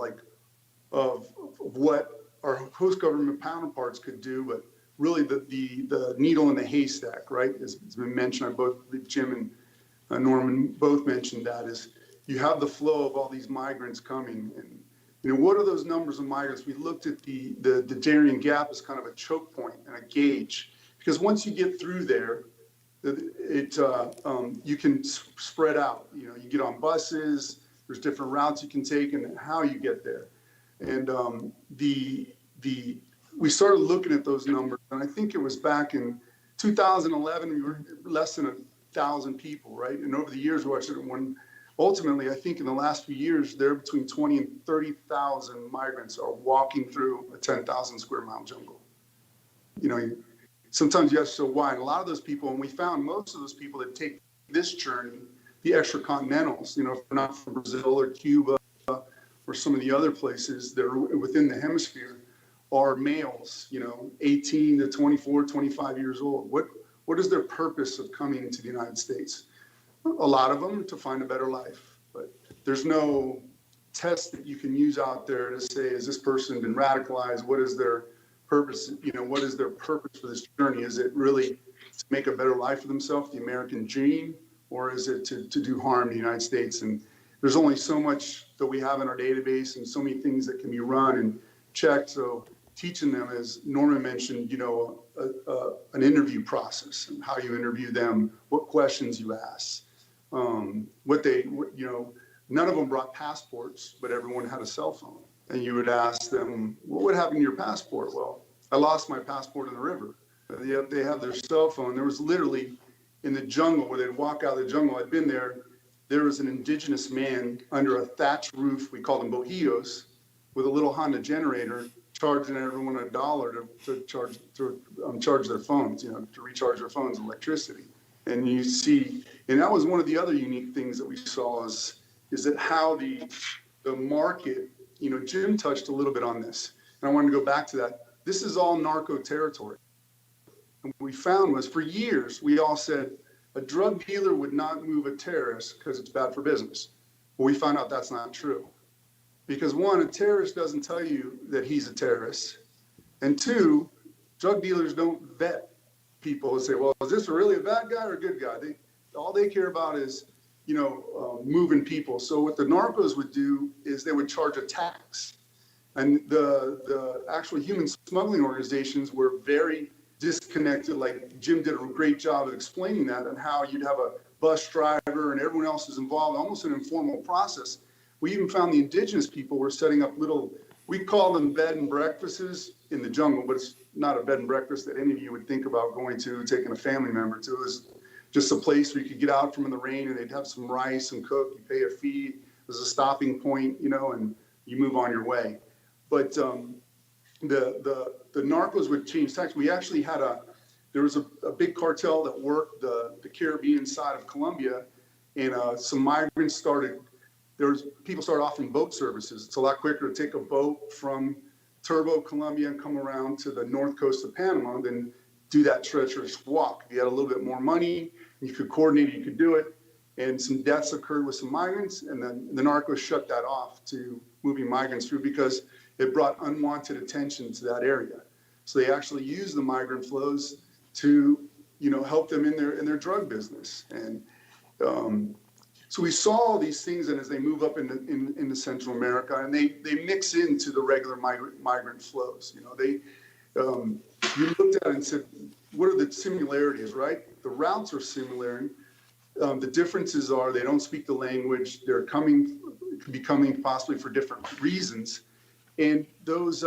of what our host government counterparts could do, but really the needle in the haystack, right? As it's been mentioned, I believe Jim and Norman both mentioned that, is you have the flow of all these migrants coming. And, what are those numbers of migrants? We looked at the Darien Gap as kind of a choke point and a gauge. Because once you get through there, you can spread out. You get on buses. There's different routes you can take, and how you get there. And we started looking at those numbers, and I think it was back in 2011. We were less than 1,000 people, right? And over the years, we watched it. Ultimately, I think in the last few years, there are between 20 and 30,000 migrants are walking through a 10,000 square mile jungle. Sometimes you have to say why. And a lot of those people, and we found most of those people that take this journey, the extracontinentals, if they're not from Brazil or Cuba or some of the other places that are within the hemisphere, are males, 18 to 24, 25 years old. What is their purpose of coming to the United States? A lot of them to find a better life, but there's no test that you can use out there to say, has this person been radicalized? What is their purpose? What is their purpose for this journey? Is it really to make a better life for themselves, the American dream, or is it to do harm to the United States? And there's only so much that we have in our database and so many things that can be run and checked. So teaching them, as Norman mentioned, an interview process and how you interview them, what questions you ask, none of them brought passports, but everyone had a cell phone. And you would ask them, what happened to your passport? Well, I lost my passport in the river. Yet they have their cell phone. There was literally in the jungle where they'd walk out of the jungle. I'd been there. there was an indigenous man under a thatched roof, we called them bohíos, with a little Honda generator, charging everyone $1 to charge their phones, to recharge their phones with electricity. And you see, and that was one of the other unique things that we saw is that how the market, Jim touched a little bit on this, and I wanted to go back to that. This is all narco territory. And what we found was for years, we all said a drug dealer would not move a terrorist because it's bad for business. Well, we found out that's not true. Because one, a terrorist doesn't tell you that he's a terrorist. And two, drug dealers don't vet people and say, well, is this really a bad guy or a good guy? All they care about is, moving people. So what the narcos would do is they would charge a tax. And the actual human smuggling organizations were very disconnected. Like Jim did a great job of explaining that, and how you'd have a bus driver and everyone else is involved, almost an informal process. We even found the indigenous people were setting up we call them bed and breakfasts in the jungle, but it's not a bed and breakfast that any of you would think about going to, taking a family member to. It was just a place where you could get out from in the rain and they'd have some rice and cook, you pay a fee, there's a stopping point, and you move on your way. But the narcos would change tactics. We actually had there was a big cartel that worked the Caribbean side of Colombia, and some migrants people started offering boat services. It's a lot quicker to take a boat from Turbo, Colombia, and come around to the north coast of Panama than do that treacherous walk. If you had a little bit more money, you could coordinate, you could do it. And some deaths occurred with some migrants, and then the narcos shut that off to moving migrants through because it brought unwanted attention to that area. So they actually used the migrant flows to, help them in their drug business. And so we saw all these things, and as they move up into Central America, and they mix into the regular migrant flows. You looked at it and said, what are the similarities, right? The routes are similar. The differences are they don't speak the language. They're could be coming possibly for different reasons. And those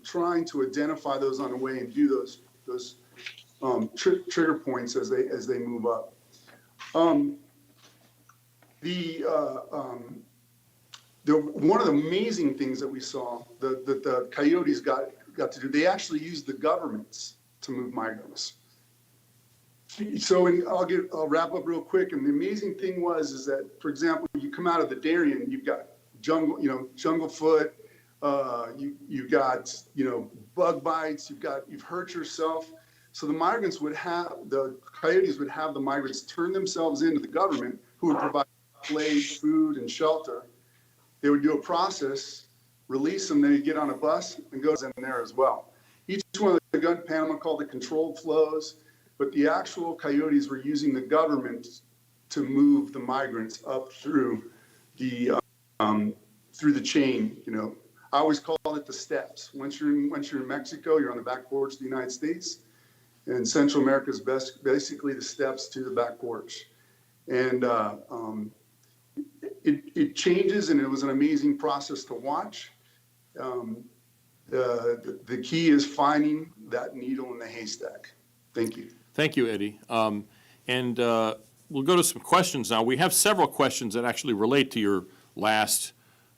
trying to identify those on the way and do those trigger points as they move up. One of the amazing things that we saw that the coyotes got to do, they actually used the governments to move migrants. So I'll wrap up real quick. And the amazing thing is that, for example, you come out of the Darien, you've got jungle foot, you've got bug bites, you've hurt yourself. So the coyotes would have the migrants turn themselves into the government, who would provide play, food, and shelter. They would do a process, release them, then you get on a bus and goes in there as well. Each one of the gun Panama called it controlled flows, but the actual coyotes were using the government to move the migrants up through the chain. I always call it the steps. Once you're in Mexico, you're on the back porch of the United States, and Central America is basically the steps to the back porch. And it changes, and it was an amazing process to watch. The key is finding that needle in the haystack. Thank you. Thank you, Eddie. And we'll go to some questions now. We have several questions that actually relate to your last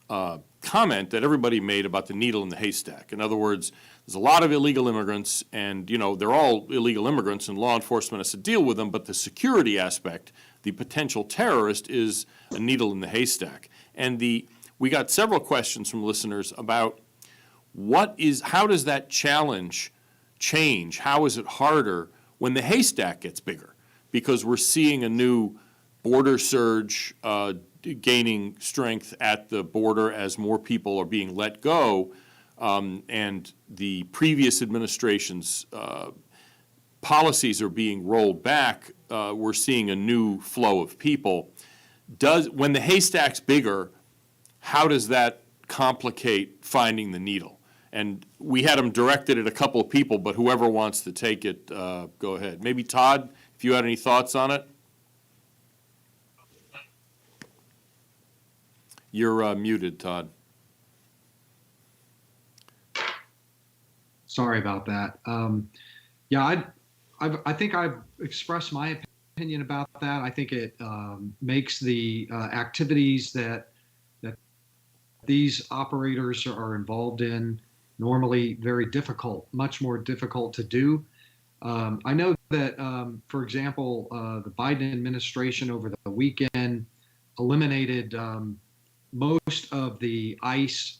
comment that everybody made about the needle in the haystack. In other words, there's a lot of illegal immigrants, and they're all illegal immigrants, and law enforcement has to deal with them, but the security aspect, the potential terrorist, is a needle in the haystack. And we got several questions from listeners about how does that challenge change? How is it harder when the haystack gets bigger? Because we're seeing a new border surge gaining strength at the border as more people are being let go, and the previous administration's policies are being rolled back. We're seeing a new flow of people. When the haystack's bigger, how does that complicate finding the needle? And we had them directed at a couple of people, but whoever wants to take it, go ahead. Maybe Todd, if you had any thoughts on it? You're muted, Todd. Sorry about that. I think I've expressed my opinion about that. I think it makes the activities that these operators are involved in normally very difficult, much more difficult to do. I know that, for example, the Biden administration over the weekend eliminated most of the ICE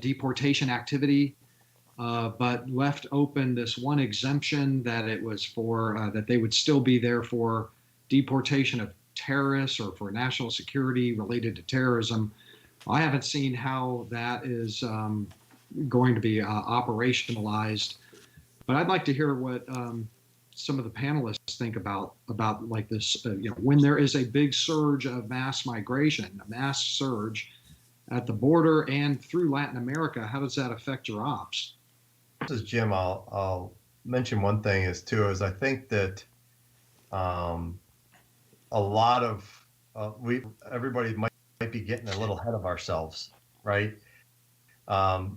deportation activity, but left open this one exemption that it was for that they would still be there for deportation of terrorists or for national security related to terrorism. I haven't seen how that is going to be operationalized, but I'd like to hear what some of the panelists think about like this. When there is a big surge of mass migration, a mass surge at the border and through Latin America, how does that affect your ops? This is Jim. I'll mention one thing is I think that a lot of everybody might be getting a little ahead of ourselves, right?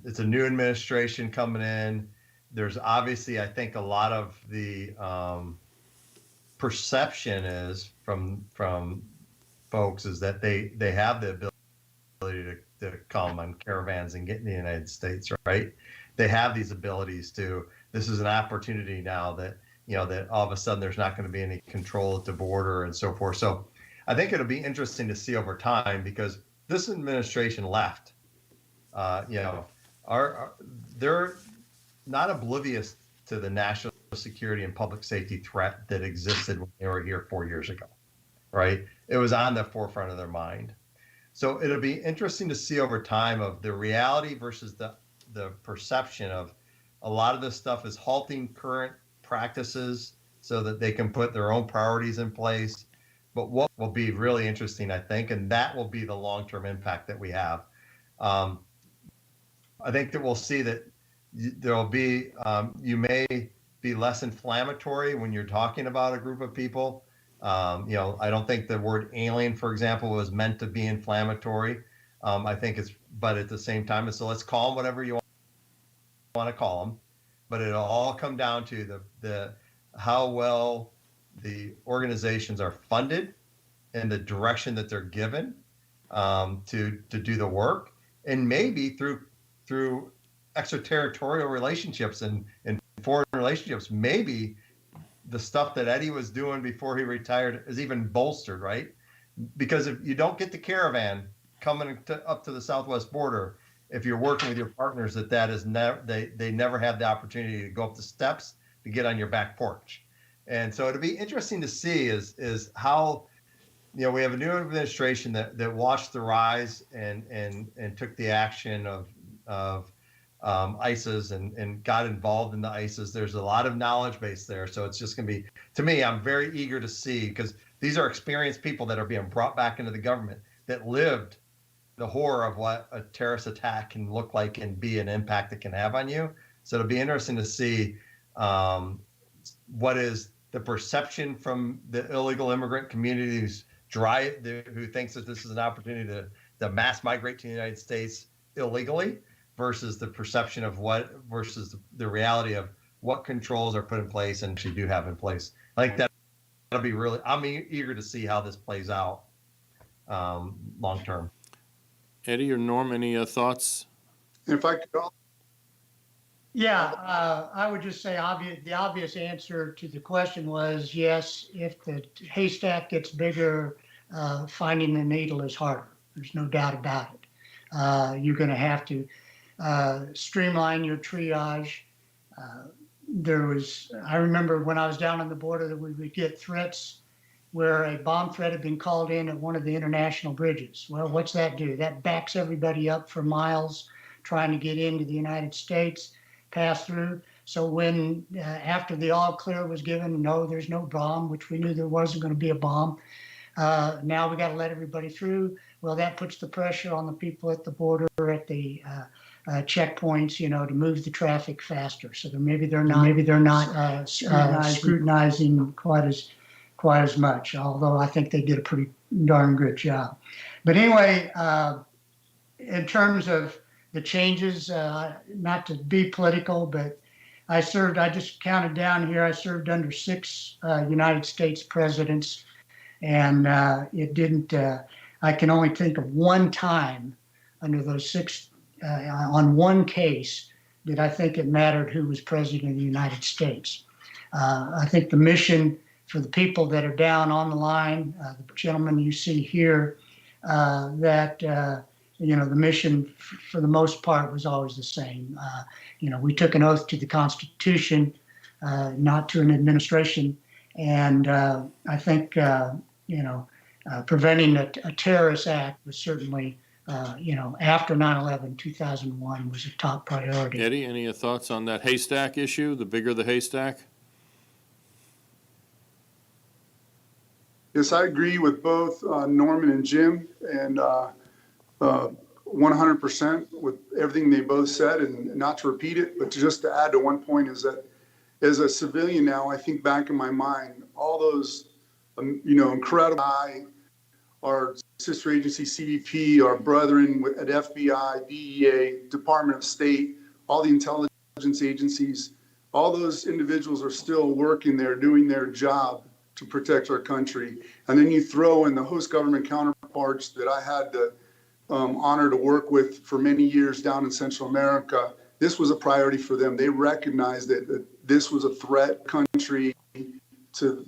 It's a new administration coming in. There's obviously, I think, a lot of the perception is from folks is that they have the ability to come on caravans and get in the United States, right? They have these abilities to. This is an opportunity now that that all of a sudden there's not going to be any control at the border and so forth. So I think it'll be interesting to see over time because this administration left. They're not oblivious to the national security and public safety threat that existed when they were here 4 years ago, right? It was on the forefront of their mind. So it'll be interesting to see over time of the reality versus the perception of a lot of this stuff is halting current practices so that they can put their own priorities in place. But what will be really interesting, I think, and that will be the long-term impact that we have. I think that we'll see that there'll be, you may be less inflammatory when you're talking about a group of people. I don't think the word alien, for example, was meant to be inflammatory. I think but at the same time, so let's call them whatever you want to call them. But it'll all come down to the how well the organizations are funded and the direction that they're given to do the work, and maybe through extraterritorial relationships and foreign relationships, maybe the stuff that Eddie was doing before he retired is even bolstered, right? Because if you don't get the caravan coming up to the southwest border, if you're working with your partners, that is never they never have the opportunity to go up the steps to get on your back porch. And so it'll be interesting to see is how we have a new administration that watched the rise and took the action of ISIS and got involved in the ISIS. There's a lot of knowledge base there. So it's just going to be, to me, I'm very eager to see, because these are experienced people that are being brought back into the government that lived the horror of what a terrorist attack can look like and be an impact it can have on you. So it'll be interesting to see what is the perception from the illegal immigrant community who thinks that this is an opportunity to mass migrate to the United States illegally versus the perception of versus the reality of what controls are put in place and actually do have in place. I think that'll be really, I'm eager to see how this plays out long term. Eddie or Norm, any thoughts? If I could Yeah, I would just say the obvious answer to the question was yes. If the haystack gets bigger, finding the needle is harder. There's no doubt about it. You're going to have to streamline your triage. I remember when I was down on the border that we would get threats where a bomb threat had been called in at one of the international bridges. Well, what's that do? That backs everybody up for miles trying to get into the United States, pass through. So when after the all clear was given, no, there's no bomb, which we knew there wasn't going to be a bomb. Now we got to let everybody through. Well, that puts the pressure on the people at the border, at the checkpoints, to move the traffic faster. So maybe they're not scrutinizing quite as much, although I think they did a pretty darn good job. But anyway, in terms of the changes, not to be political, but I just counted down here, I served under 6 United States presidents, and it didn't, I can only think of one time under those 6, on one case, did I think it mattered who was president of the United States. I think the mission for the people that are down on the line, the gentleman you see here, that the mission for the most part was always the same. We took an oath to the Constitution, not to an administration, and I think preventing a terrorist act was certainly after 9/11, 2001 was a top priority. Eddie, any thoughts on that haystack issue? The bigger the haystack? Yes, I agree with both Norman and Jim, and 100% with everything they both said. And not to repeat it, but just to add to one point is that as a civilian now, I think back in my mind, all those, incredible, our sister agency CBP, our brethren at FBI, DEA, Department of State, all the intelligence agencies, all those individuals are still working there, doing their job to protect our country. And then you throw in the host government counterparts that I had the honor to work with for many years down in Central America. This was a priority for them. They recognized that this was a threat country to,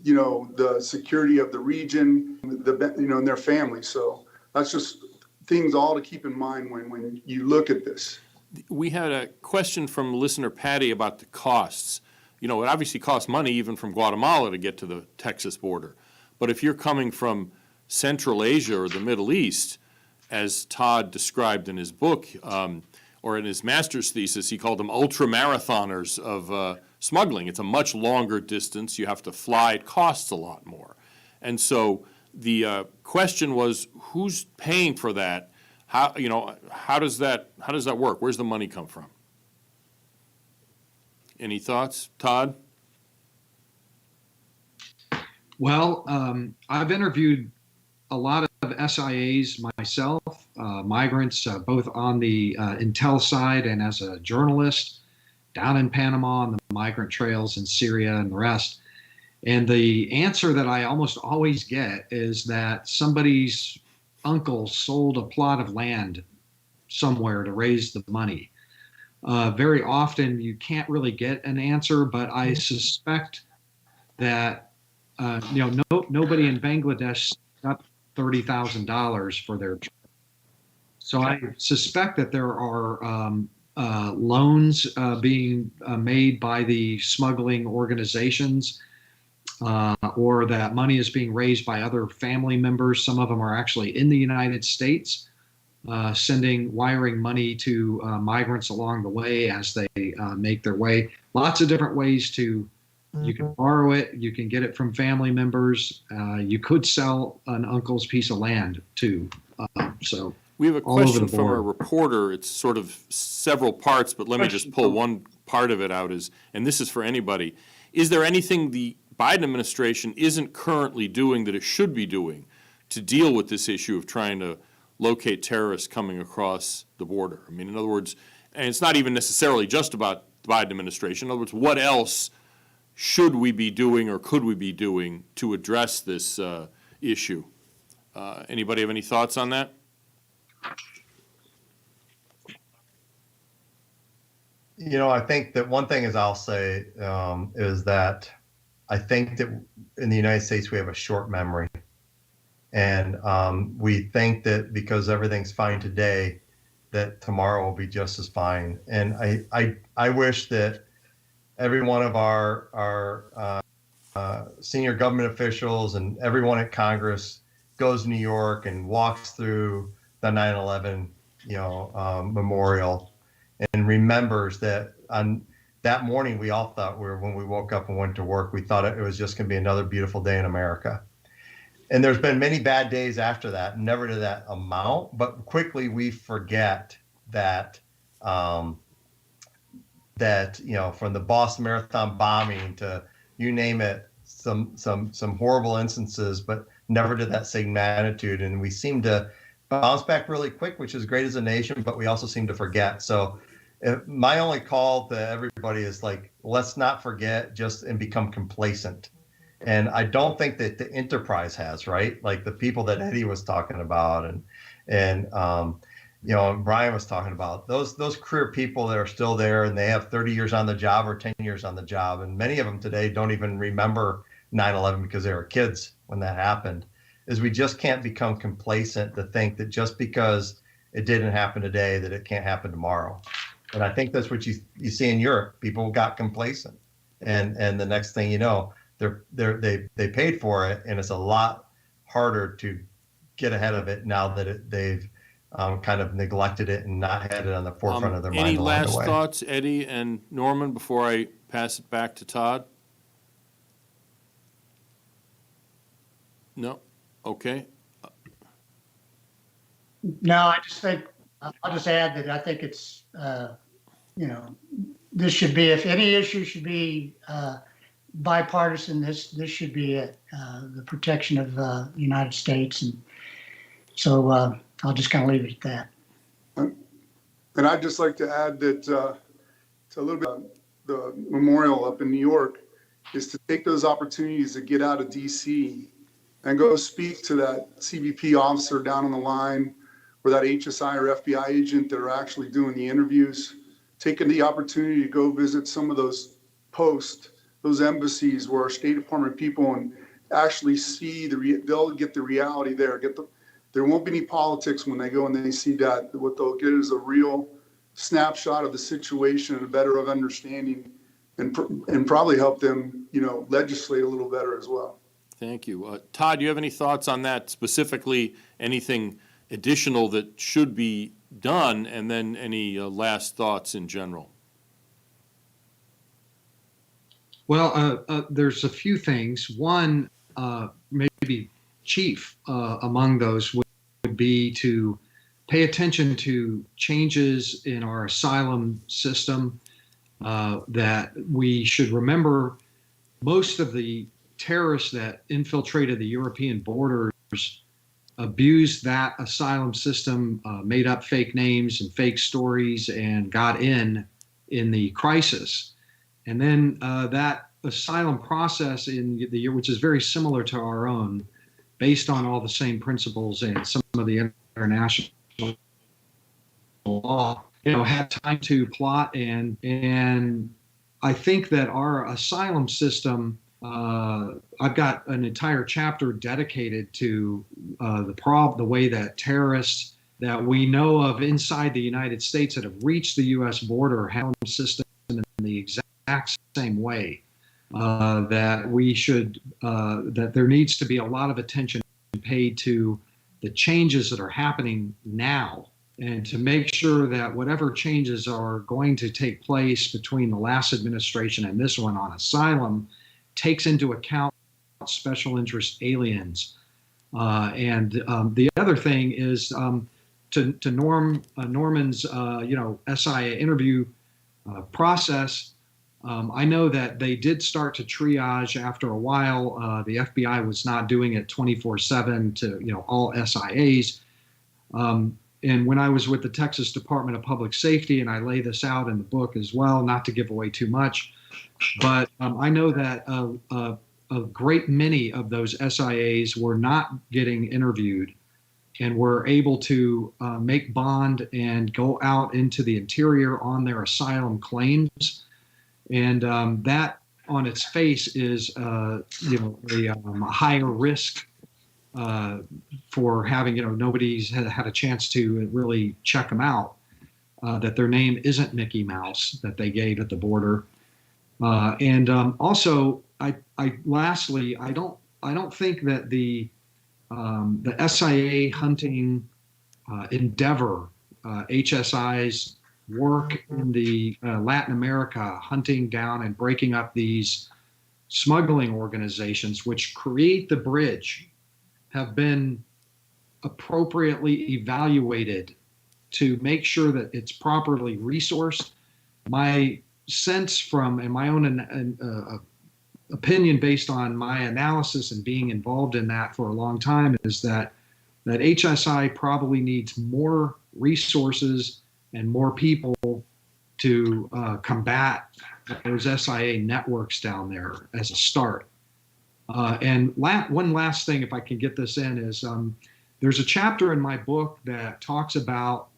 the security of the region, and their families. So that's just things all to keep in mind when you look at this. We had a question from listener Patty about the costs. It obviously costs money even from Guatemala to get to the Texas border. But if you're coming from Central Asia or the Middle East, as Todd described in his book, or in his master's thesis, he called them ultra-marathoners of smuggling. It's a much longer distance. You have to fly. It costs a lot more. And so the question was, who's paying for that? How does that work? Where's the money come from? Any thoughts, Todd? Well, I've interviewed a lot of SIAs myself, migrants, both on the intel side and as a journalist down in Panama on the migrant trails in Syria and the rest. And the answer that I almost always get is that somebody's uncle sold a plot of land somewhere to raise the money. Very often you can't really get an answer, but I suspect that nobody in Bangladesh got $30,000 for their trip. So I suspect that there are loans being made by the smuggling organizations, or that money is being raised by other family members. Some of them are actually in the United States, wiring money to migrants along the way as they make their way. Lots of different ways to, you can borrow it, you can get it from family members, you could sell an uncle's piece of land too. So we have a question from a reporter. It's sort of several parts, but let me just pull one part of it out, and this is for anybody. Is there anything the Biden administration isn't currently doing that it should be doing to deal with this issue of trying to locate terrorists coming across the border? I mean, in other words, and it's not even necessarily just about the Biden administration. In other words, what else should we be doing or could we be doing to address this issue? Anybody have any thoughts on that? I think that one thing I'll say is that I think that in the United States we have a short memory. And we think that because everything's fine today, that tomorrow will be just as fine. And I wish that every one of our senior government officials and everyone at Congress goes to New York and walks through the 9/11, memorial, and remembers that on that morning we all thought when we woke up and went to work, we thought it was just going to be another beautiful day in America. And there's been many bad days after that, never to that amount, but quickly we forget that from the Boston Marathon bombing to you name it, some horrible instances, but never to that same magnitude. And we seem to bounce back really quick, which is great as a nation, but we also seem to forget. So My only call to everybody is like, let's not forget just and become complacent. And I don't think that the enterprise has, right? Like the people that Eddie was talking about and Brian was talking about, those career people that are still there and they have 30 years on the job or 10 years on the job. And many of them today don't even remember 9/11 because they were kids when that happened. Is we just can't become complacent to think that just because it didn't happen today, that it can't happen tomorrow. And I think that's what you see in Europe. People got complacent, and the next thing you know, they paid for it, and it's a lot harder to get ahead of it now that they've kind of neglected it and not had it on the forefront of their mind Any along the last way. thoughts, Eddie and Norman, before I pass it back to Todd? No? Okay. No, I just think, I'll just add that I think it's, this should be, if any issue should be bipartisan, this should be it, the protection of the United States. And so I'll just kind of leave it at that. And I'd just like to add that to a little bit the memorial up in New York is to take those opportunities to get out of DC and go speak to that CBP officer down on the line or that HSI or FBI agent that are actually doing the interviews, taking the opportunity to go visit some of those posts, those embassies where our State Department people and actually see they'll get the reality there. There won't be any politics when they go and they see that. What they'll get is a real snapshot of the situation and a better of understanding and probably help them, legislate a little better as well. Thank you. Todd, do you have any thoughts on that, specifically anything additional that should be done, and then any last thoughts in general? Well, there's a few things. One, maybe chief among those would be to pay attention to changes in our asylum system, that we should remember most of the terrorists that infiltrated the European borders abused that asylum system, made up fake names and fake stories, and got in the crisis. And then that asylum process in the year, which is very similar to our own, based on all the same principles and some of the international law, had time to plot and I think that our asylum system, I've got an entire chapter dedicated to the way that terrorists that we know of inside the United States that have reached the U.S. border have a system in the exact same way. That we should, that there needs to be a lot of attention paid to the changes that are happening now, and to make sure that whatever changes are going to take place between the last administration and this one on asylum takes into account special interest aliens. And the other thing is to Norman's SIA interview process. I know that they did start to triage after a while. The FBI was not doing it 24/7 to all SIAs. And when I was with the Texas Department of Public Safety, and I lay this out in the book as well, not to give away too much, but I know that a great many of those SIAs were not getting interviewed and were able to make bond and go out into the interior on their asylum claims. And that on its face is a higher risk for having, nobody's had a chance to really check them out, that their name isn't Mickey Mouse that they gave at the border. And also, lastly, I don't think that the SIA hunting endeavor, HSI's work in the Latin America, hunting down and breaking up these smuggling organizations, which create the bridge, have been appropriately evaluated to make sure that it's properly resourced. My sense from, and my own opinion based on my analysis and being involved in that for a long time, is that HSI probably needs more resources and more people to combat those SIA networks down there as a start. And one last thing, if I can get this in, is there's a chapter in my book that talks about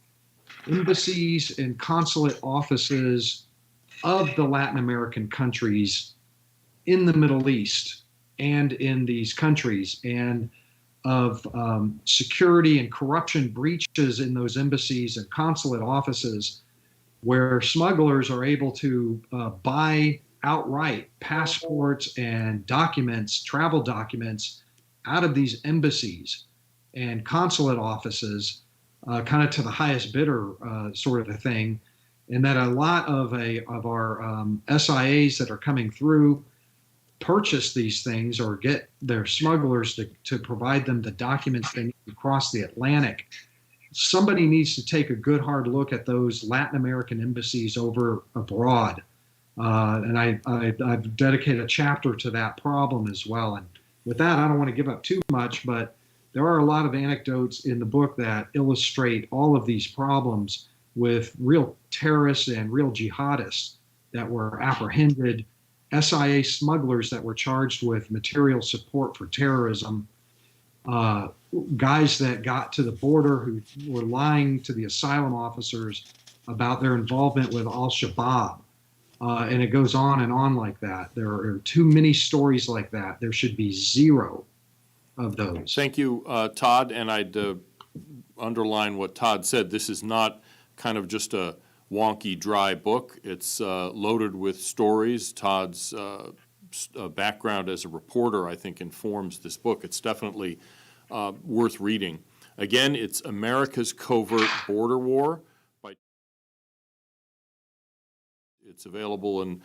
embassies and consulate offices of the Latin American countries in the Middle East and in these countries, and of security and corruption breaches in those embassies and consulate offices, where smugglers are able to buy outright passports and documents, travel documents, out of these embassies and consulate offices, kind of to the highest bidder sort of a thing. And that a lot of our SIAs that are coming through purchase these things or get their smugglers to provide them the documents they need to cross the Atlantic. Somebody needs to take a good hard look at those Latin American embassies over abroad. And I've dedicated a chapter to that problem as well. And with that, I don't want to give up too much, but there are a lot of anecdotes in the book that illustrate all of these problems with real terrorists and real jihadists that were apprehended, SIA smugglers that were charged with material support for terrorism, guys that got to the border who were lying to the asylum officers about their involvement with al-Shabaab. And it goes on and on like that. There are too many stories like that. There should be zero of those. Thank you, Todd, and I'd underline what Todd said. This is not kind of just a wonky, dry book. It's loaded with stories. Todd's background as a reporter, I think, informs this book. It's definitely worth reading. Again, it's America's Covert Border War. It's available in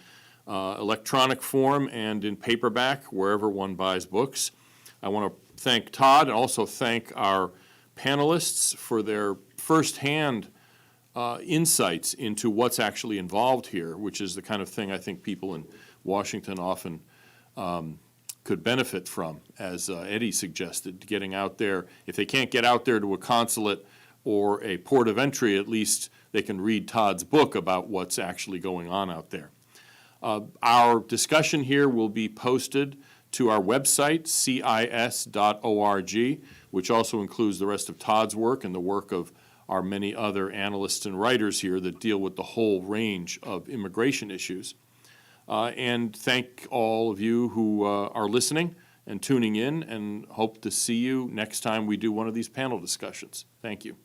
electronic form and in paperback, wherever one buys books. I want to thank Todd and also thank our panelists for their firsthand insights into what's actually involved here, which is the kind of thing I think people in Washington often could benefit from, as Eddie suggested, getting out there. If they can't get out there to a consulate or a port of entry, at least they can read Todd's book about what's actually going on out there. Our discussion here will be posted to our website, cis.org, which also includes the rest of Todd's work and the work of our many other analysts and writers here that deal with the whole range of immigration issues. And thank all of you who are listening and tuning in, and hope to see you next time we do one of these panel discussions. Thank you.